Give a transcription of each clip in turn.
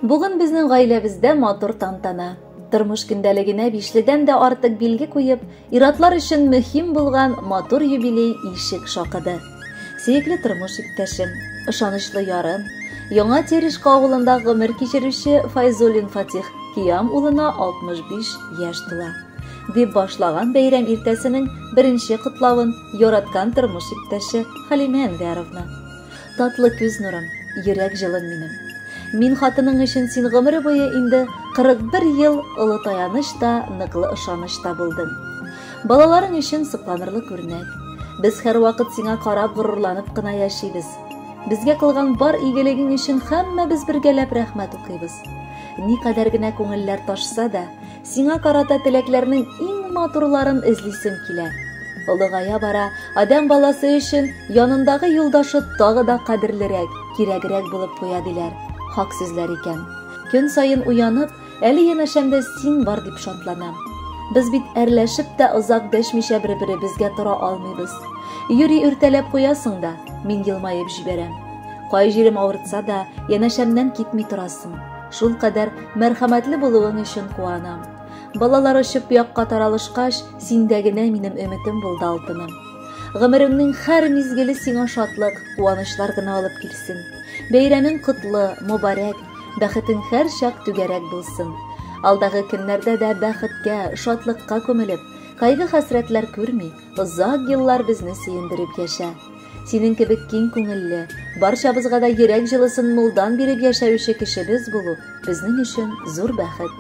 Бүген безнең гаиләбездә матур тантана. Тормыш көндәлегенә 5-дән дә артык билге куеп, иратлар өчен мөһим булган матур юбилей ишек шакыды. Сөекле тормыш иптәшем, ышанычлы ярым, яңа Терешка авылында гомер кичерүче Файзуллин Фатих Киям улына 65 яшь тула. Дип башлаган бәйрәм иртәсенең беренче котлавын яраткан тормыш иптәше Халимә Әнвәровна. Татлы күз нурым, йөрәк җылым минем. Мин хатының өчен син гомере буе инде 41 ел олы таянышта, ныклы ышанышта булдың. Балаларың өчен сокланырлык үрнәк. Без һәр вакыт сиңа карап горурланып кына яшибез. Безгә кылган бар игелегең өчен һәммәбез бергәләп рәхмәт укыйбыз. Никадәр генә күңелләр ташса да, сиңа карата теләкләрнең иң матурларын эзлисем килә. Олыгая бара, адәм баласы өчен янындагы юлдашы тагы да кадерлерәк, кирәгрәк булып куя диләр. Хак сүзләр икән. Көн сайын уянып, әле янәшәмдә син бар дип шатланам. Без бит әрләшеп тә озак дәшмичә бер-беребезгә тора алмыйбыз. Йөри үртәләп куясың да, мин елмаеп җибәрәм. Кай җирем авыртса да, янәшәмнән китми торасың. Шул кадәр мәрхәмәтле булуың өчен куанам. Балалар очып якка таралышкач, синдә генә минем өметем булды алтыным. Гомеремнең һәр мизгеле сиңа шатлык, куанычлар гына алып килсен. Бәйрәмең котлы, мөбарәк, бәхетең һәр чак түгәрәк булсын. Алдагы көннәрдә дә бәхеткә, шатлыкка күмелеп, кайгы-хәсрәтләр күрми, озак еллар безне сөендереп яшә. Синең кебек киң күңелле, барчабызга да йөрәк җылысын мулдан биреп яшәүче кешебез булу безнең өчен зур бәхет.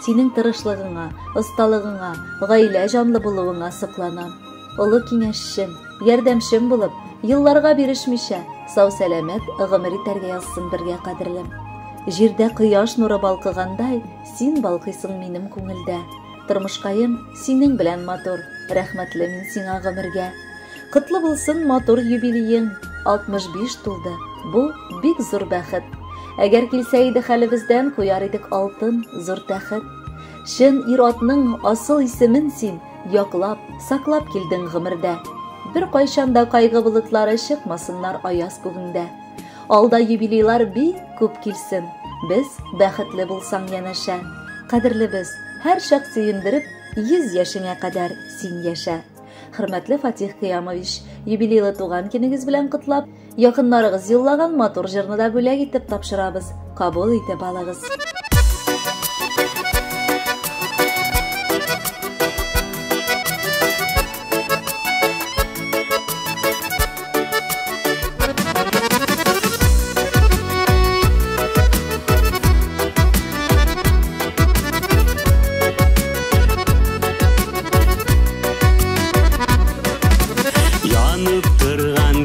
Синең тырышлыгыңа, осталыгыңа, гаилә җанлы булуыңа сокланам. Олы киңәшчем, ярдәмчем булып, елларга бирешмичә, сау-сәламәт гомер итәргә язсын бергә кадерлем. Җирдә кояш нуры балкыгандай, син балкыйсың минем күңелдә. Тормышкаем синең белән матур, рәхмәтле мин сиңа гомергә. Котлы булсын матур юбилеең, 65 тулды. Бу бик зур бәхет. Әгәр килсә иде хәлебездән, куяр идек алтын, зур тәхет. Шын ир-атның асыл исемен син яклап, саклап килдең гомердә. Бер кайчанда кайгы болытлары чыкмасыннар аяз күгеңдә. Алда юбилейлар бик күп килсен. Без бәхетле булсаң янәшә. Кадерлебез, һәр чак сөендереп, 100 яшеңә кадәр син яшә. Хөрмәтле Фатих Киямович, юбилейлы туган көнегез белән котлап, якыннарыгыз юллаган матур җырны да бүләк итеп тапшырабыз. Кабул итеп алыгыз.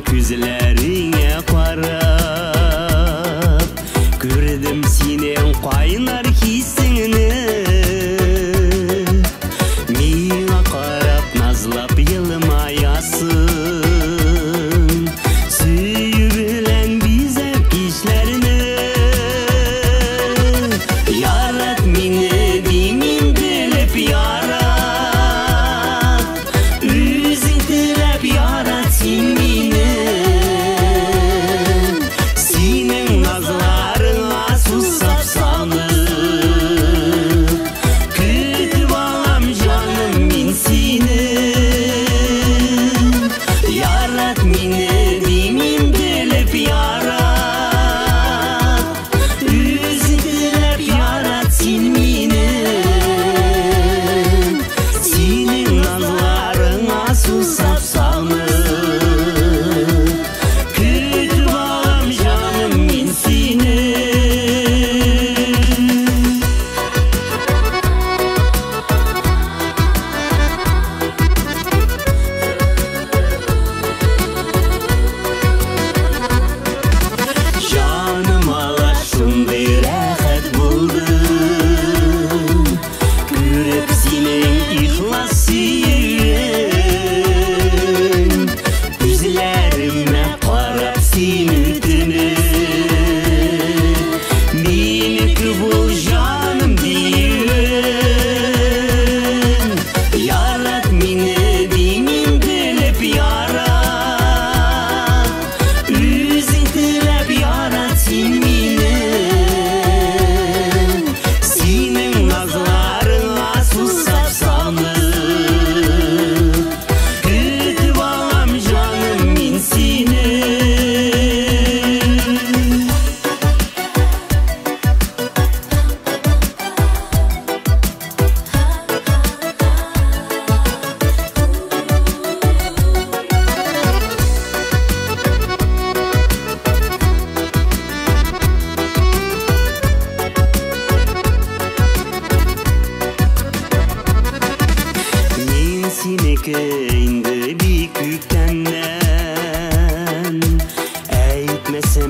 Күзләреңә карап, күрдем синең кай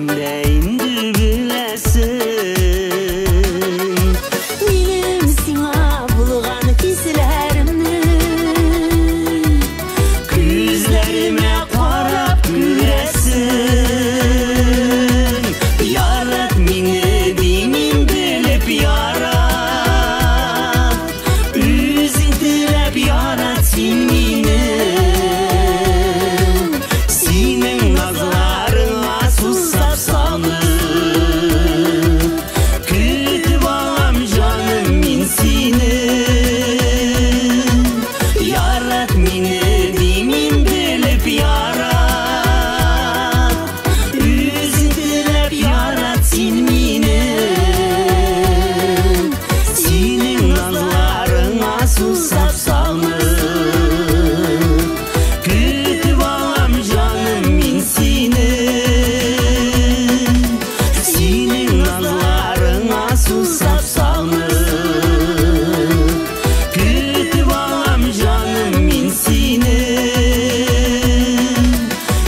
kimdeyindi bilesin. Benim sana bulgan hislerimni Gözlerime qarab gülesin. Yarat meni demin bilip yarat. Özün tilep yarat sen meni. Senin nazlarına susap salıb kütüp alam canım min seni. Yarat meni demin bilip yarat. Özün tilep yarat sen meni. Senin nazlarına susap salıb kütüp alam canım min seni. Senin nazlarına susap salıb kütüp alam canım min seni.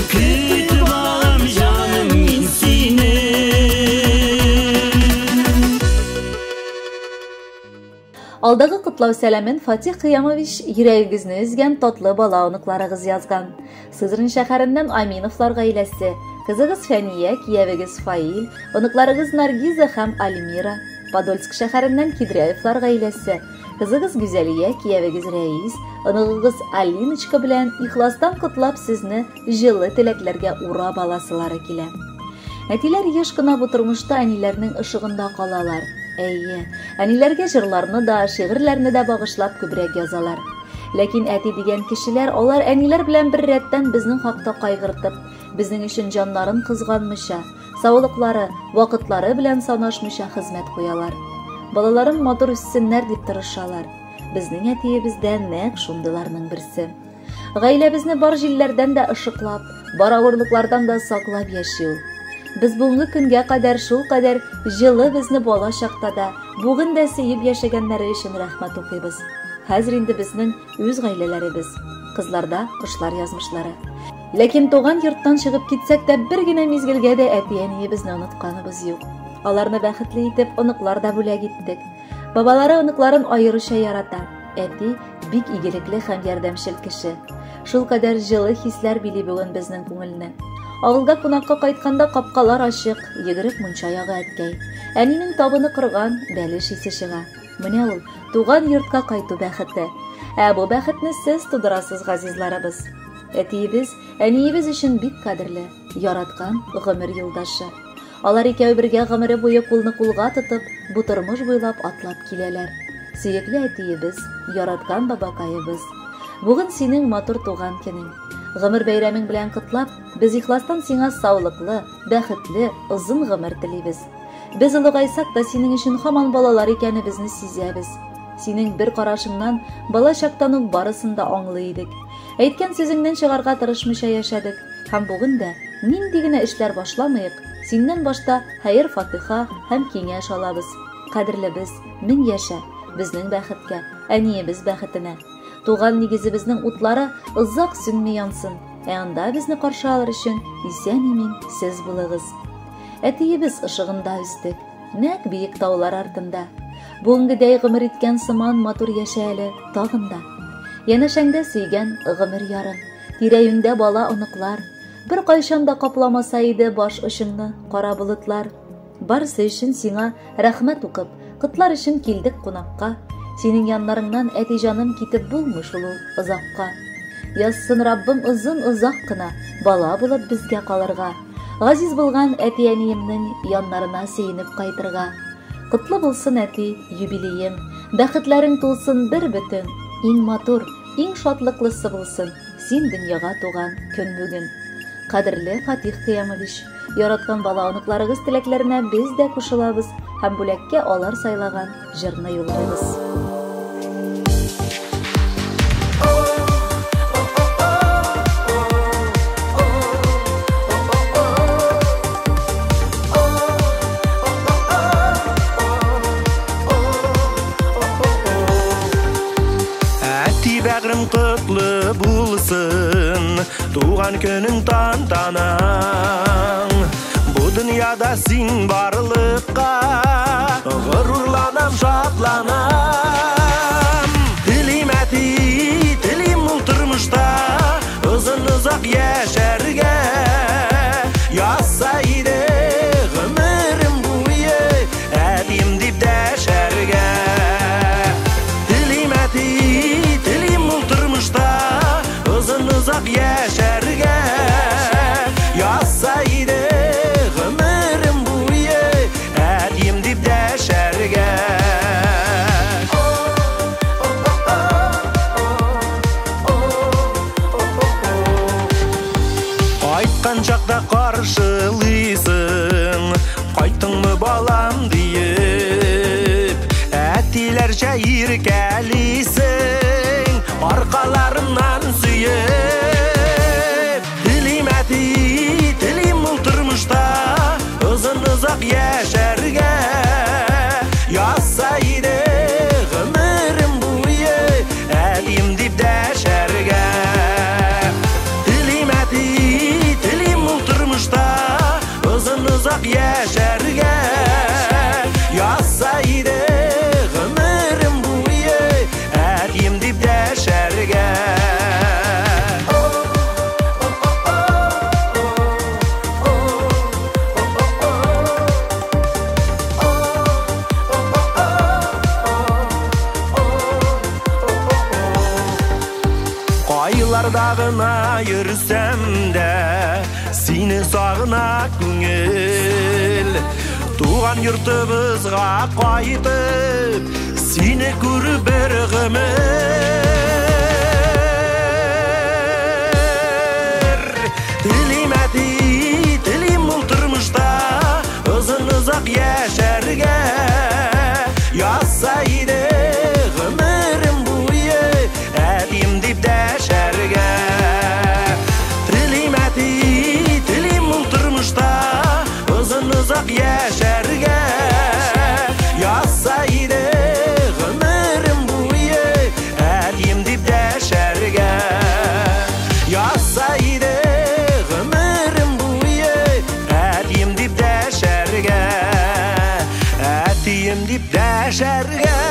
Kütüp alam canım min seni. Alдағы құтлау сәлемін Фатих Қиямович йөрәгегезне үзгән татлы бала оныкларыгыз язган. Сызрын шәһәреннән Аминовлар гаиләсе, кызыгыз Фәния, киявегез Фаил, оныкларыгыз Наргиза һәм Альмира. Подольск шәһәреннән Кидряевлар гаиләсе, кызыгыз Гүзәлия, киявегез Рәис, оныгыгыз Алиночка белән ихластан котлап сезне җылы теләкләргә ура баласылары килә. Әтиләр еш кына бу тормышта әниләрнең ышыгында калалар. Әйе, әниләргә җырларны да, шигырьләрне дә багышлап күбрәк язалар. Ләкин әти дигән кешеләр, алар әниләр белән бер рәттән безнең хакта кайгыртып, безнең өчен җаннарын кызганмыйча, саулыклары, вакытлары белән санашмыйча хезмәт куялар. Балаларым матур үссеннәр дип тырышалар. Безнең әтиебездә нәкъ шундыйларның берсе. Гаиләбезне бар җилләрдән дә ышыклап, бар авырлыклардан да саклап яши. Без бүгенге көнгә кадәр шул кадәр җылы безне бала чакта да, бүген дә сөеп яшәгәннәре өчен рәхмәт укыйбыз. Хәзер инде безнең үз гаиләләребез, кызларда кошлар язмышлары. Ләкин туган йорттан чыгып китсәк тә бер генә мизгелгә дә әти-әниебезне онытканыбыз юк. Аларны бәхетле итеп оныклар да бүләк иттек. Бабалары оныкларын аеруча ярата. Әти бик игелекле һәм ярдәмчел кеше. Шул кадәр җылы хисләр били бүген безнең күңелне. Авылга кунакка кайтканда капкалар ачык, йөгереп мунча ягы әткәй. Әнинең табыны кырган, бәлеш исе чыга. Менә ул туган йортка кайту бәхете. Бу бәхетне сез тудырасыз, газизларыбыз. Әтиебез, әниебез өчен бик кадерле, яраткан гомер юлдашы. Алар икәү бергә гомере буе кулны кулга тотып, бу тормыш буйлап атлап киләләр. Сөекле әтиебез, яраткан бабакаебыз. Бүген синең матур туган көнең. Гомер бәйрәмең белән котлап, без ихластан сиңа саулыклы, бәхетле, озын гомер телибез. Без улыгайсак та синең өчен һаман балалар икәнебезне сизәбез. Синең бер карашыңнан бала чактан ук барысын да аңлый идек. Әйткән сүзеңнән чыгарга тырышмыйча яшәдек. Һәм бүген дә нинди генә эшләр башламыйк, синнән башта хәер-фатиха һәм киңәш алабыз. Кадерлебез, мең яшә, безнең бәхеткә, әниебез бәхетенә. Туган нигезебезнең утлары озак сүнми янсын. Анда безне каршы алыр өчен исән-имин сез булыгыз. Әтиебез ышыгында үстек, нәкъ биек таулар артында. Бүгенгедәй гомер иткән сыман матур яшә әле тагында. Янәшәңдә сөйгән гомер ярым, тирә-юньдә бала оныклар. Бер кайчан да капламаса иде баш очыңны кара болытлар. Барысы өчен сиңа рәхмәт укып, котлар өчен килдек кунакка. Синең яннарыңнан әти җаным китеп булмый шул озакка. Язсын Раббым озын озак кына бала булып безгә калырга. Газиз булган әти-әниемнең яннарына сөенеп кайтырга. Котлы булсын әти юбилеем, бәхетләрең тулсын бер бөтен. Иң матур, иң шатлыклысы булсын син дөньяга туган көн бүген. Кадерле Фатих Кыямович, яраткан бала оныкларыгыз теләкләренә без дә кушылабыз һәм бүләккә алар сайлаган җырны юллыйбыз. Бәгърем котлы булсын, туган көнең тантанаң. Бу Dünyada син барлыкка gururlanam, şatlanam. Dilim eti, dilim ul turmuşta uzun uzak yaşarga yazsaydı ömrüm boyu edim dip deşerge. Dilim eti, dilim ul turmuşta uzun uzak yaşarga yazsaydı ömrüm boyu edim dip deşerge. Айтқан жақта қаршылыйсың, қайттың мы балам дейіп, әттелерше еркелейсің, арқаларымнан сүйіп. Тілим әти, тілим бұл тұрмышта ұзын ұзақ яшәрге yazsaydı ömrüm boyu edim dip deşerge. Dilim eti, dilim ul turmuşta uzun uzak yaşarga yazsaydı ömrüm boyu edim dip deşerge. Aylardağına yürüsem de seni sağına көңіл. Туған yurtımızға қайтып seni көріп бір ғұмыр. Dilim eti, dilim ul turmuşta uzun uzak yaşarga yazsaydı ömrüm boyu edim dip deşerge. Dilim eti, dilim ul turmuşta uzun uzak yaşarga yazsaydı ömrüm boyu edim dip deşerge. Yazsaydı ömrüm boyu edim dip deşerge. Edim dip deşerge.